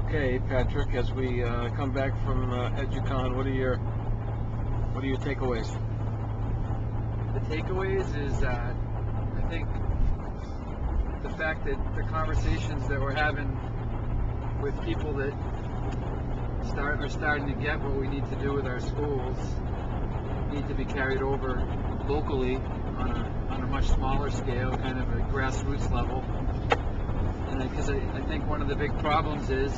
Okay, Patrick, as we come back from Educon, what are your takeaways? The takeaways is I think the fact that the conversations that we're having with people that are starting to get what we need to do with our schools need to be carried over locally on a much smaller scale, kind of a grassroots level. And because I think one of the big problems is,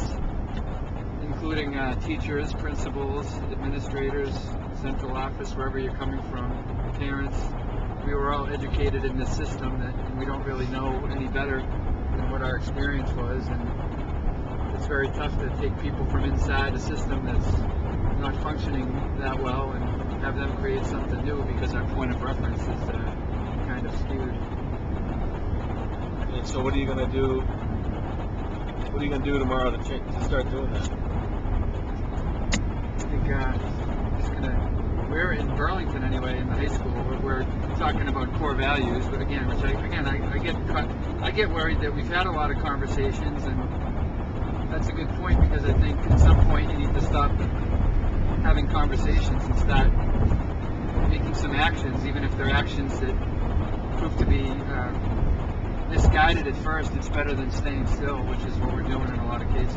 including teachers, principals, administrators, central office, wherever you're coming from, parents, we were all educated in this system that we don't really know any better than what our experience was, and it's very tough to take people from inside a system that's not functioning that well and have them create something new because our point of reference is kind of skewed. And so what are you going to do? What are you going to do tomorrow to start doing that? I think just we're in Burlington anyway, in the high school. We're talking about core values, but again, I get worried that we've had a lot of conversations, and that's a good point, because I think at some point you need to stop having conversations and start making some actions, even if they're actions that prove to be misguided at first. It's better than staying still, which is what we're doing in a lot of cases.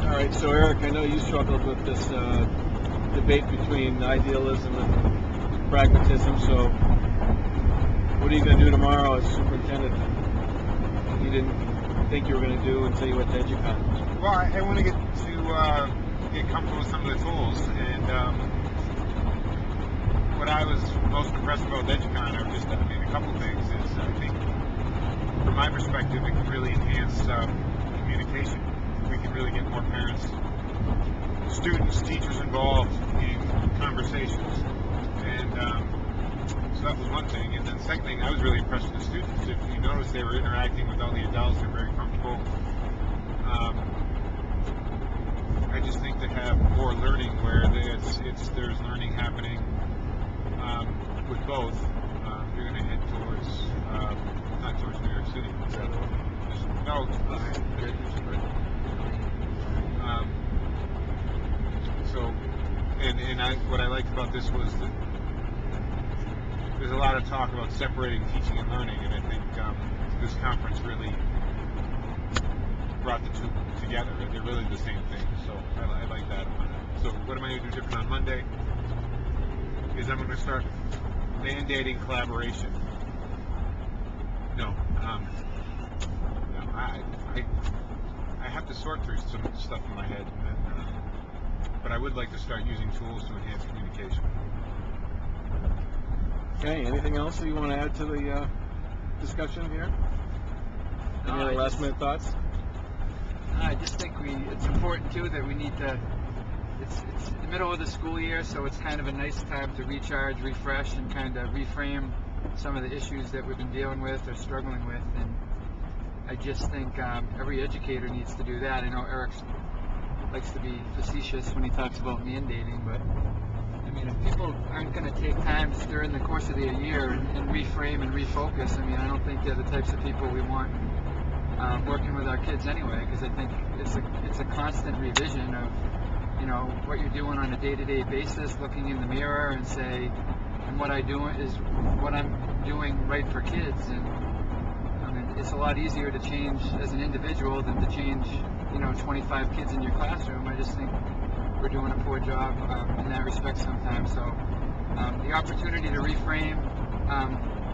All right, so Eric, I know you struggled with this debate between idealism and pragmatism, so what are you going to do tomorrow as superintendent that you didn't think you were going to do until you went to Educon? Well, I want to get comfortable with some of the tools, and what I was most impressed about with Educon are just, a couple things is, I think, from my perspective, it can really enhance communication. We can really get more parents, students, teachers involved in conversations, and so that was one thing. And then the second thing, I was really impressed with the students. If you notice, they were interacting with all the adults. They're very comfortable. I just think to have more learning where there's learning happening with both. You're going to head towards not towards New York City. What I liked about this was that there's a lot of talk about separating teaching and learning, and I think this conference really brought the two together. They're really the same thing, so I like that about it. So what am I going to do different on Monday is I'm going to start mandating collaboration. No, I have to sort through some stuff in my head, but I would like to start using tools to enhance communication. Okay, anything else that you want to add to the discussion here? Any other last minute thoughts? I just think it's important too that we need to, it's the middle of the school year, so it's kind of a nice time to recharge, refresh, and kind of reframe some of the issues that we've been dealing with or struggling with. And I just think every educator needs to do that. I know Eric likes to be facetious when he talks about mandating, but I mean, if people aren't going to take time during the course of the year and reframe and refocus, I mean, I don't think they're the types of people we want working with our kids anyway, because I think it's a constant revision of, what you're doing on a day-to-day basis, looking in the mirror and say, and what I do is what I'm doing right for kids. And I mean, it's a lot easier to change as an individual than to change 25 kids in your classroom. I just think we're doing a poor job in that respect sometimes. So the opportunity to reframe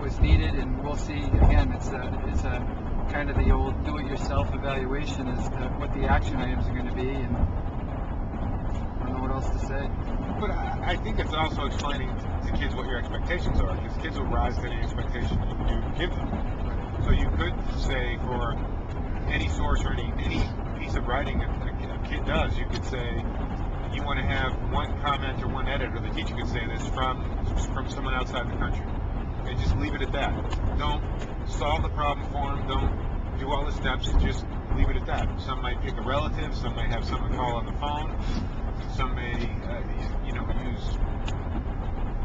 was needed, and we'll see. Again, it's a kind of the old do-it-yourself evaluation as to what the action items are going to be, and I don't know what else to say. But I think it's also explaining to kids what your expectations are, because kids will rise to any expectation you give them. So you could say for any source or any piece of writing a kid does, you could say you want to have one comment or one edit, or the teacher could say this from someone outside the country, and just leave it at that. Don't solve the problem for them. Don't do all the steps. Just leave it at that. Some might pick a relative. Some may have someone call on the phone. Some may use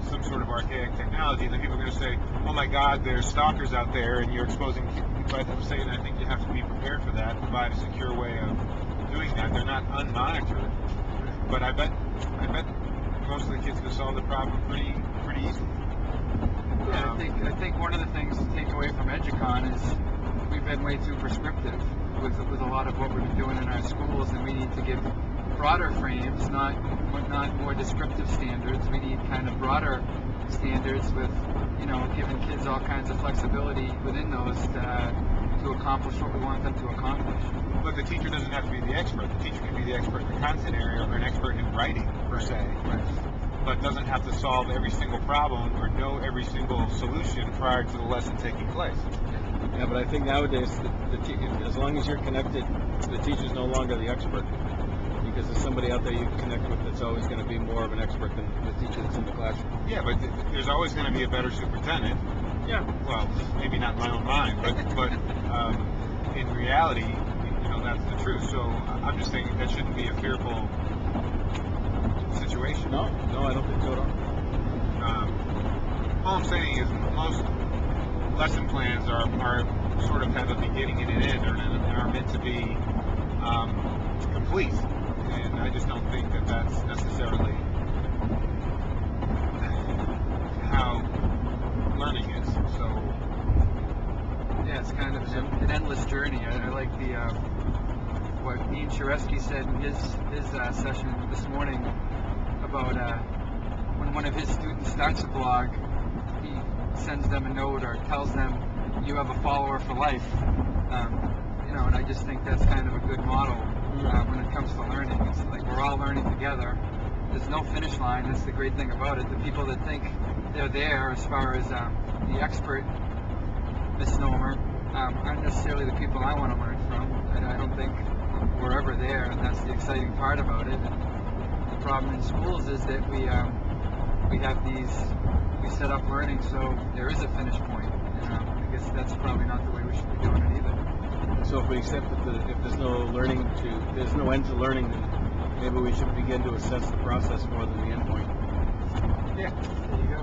some sort of archaic technology, and then people are going to say, oh my God, there's stalkers out there, and you're exposing but I'm saying I think you have to be prepared for that, provide a secure way of doing that. They're not unmonitored, but I bet most of the kids can solve the problem pretty easily. Yeah, I think one of the things to take away from Educon is we've been way too prescriptive with a lot of what we've been doing in our schools, and we need to give broader frames, not more descriptive standards. We need kind of broader standards with, giving kids all kinds of flexibility within those to accomplish what we want them to accomplish. But the teacher doesn't have to be the expert. The teacher can be the expert in the content area or an expert in writing, per se. Right. But doesn't have to solve every single problem or know every single solution prior to the lesson taking place. Yeah, but I think nowadays, as long as you're connected, the teacher's no longer the expert. Because there's somebody out there you can connect with that's always going to be more of an expert than the teacher that's in the classroom. Yeah, but there's always going to be a better superintendent. Yeah. Well, maybe not in my own mind, but in reality, that's the truth. So I'm just saying that shouldn't be a fearful situation. No, I don't think so at all. All I'm saying is most lesson plans are sort of have a beginning and an end, and are meant to be complete. And I just don't think that that's necessarily how learning is. So Yeah, it's kind of an endless journey. I like what Dean Sharesky said in his session this morning about when one of his students starts a blog, he sends them a note or tells them, "You have a follower for life." And I just think that's kind of a good model when it comes to learning. It's like we're all learning together. There's no finish line. That's the great thing about it. The people that think they're there, as far as the expert misnomer, aren't necessarily the people I want to learn from. I don't think we're ever there, and that's the exciting part about it. And the problem in schools is that we set up learning so there is a finish point. I guess that's probably not the way we should be doing it either. So if we accept that if there's no end to learning, then maybe we should begin to assess the process more than the end point. Yeah, there you go.